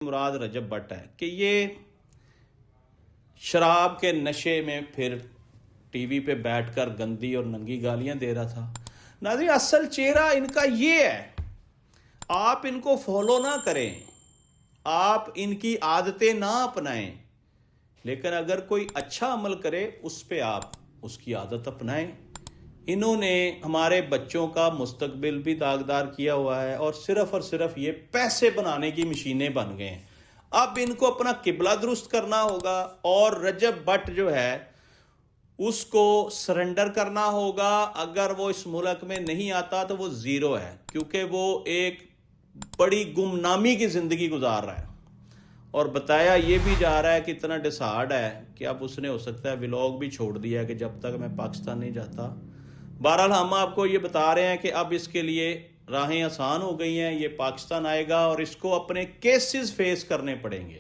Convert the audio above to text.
مراد رجب but ہے کہ یہ شراب کے نشے میں پھر ٹی وی پہ بیٹھ کر گندی اور ننگی گالیاں دے رہا تھا۔ ناظرین، اصل چہرہ ان کا یہ ہے، آپ ان کو فالو نہ کریں، آپ ان کی عادتیں نہ اپنائیں، لیکن اگر کوئی اچھا عمل کرے اس پہ آپ اس کی عادت اپنائیں۔ انہوں نے ہمارے بچوں کا مستقبل بھی داغدار کیا ہوا ہے اور صرف یہ پیسے بنانے کی مشینیں بن گئے ہیں۔ اب ان کو اپنا قبلہ درست کرنا ہوگا اور رجب بٹ جو ہے اس کو سرنڈر کرنا ہوگا۔ اگر وہ اس ملک میں نہیں آتا تو وہ زیرو ہے، کیونکہ وہ ایک بڑی گمنامی کی زندگی گزار رہا ہے، اور بتایا یہ بھی جا رہا ہے کہ اتنا ڈسہارڈ ہے کہ اب اس نے ہو سکتا ہے ولاگ بھی چھوڑ دیا ہے کہ جب تک میں پاکستان نہیں جاتا۔ بہرحال ہم آپ کو یہ بتا رہے ہیں کہ اب اس کے لیے راہیں آسان ہو گئی ہیں، یہ پاکستان آئے گا اور اس کو اپنے کیسز فیس کرنے پڑیں گے۔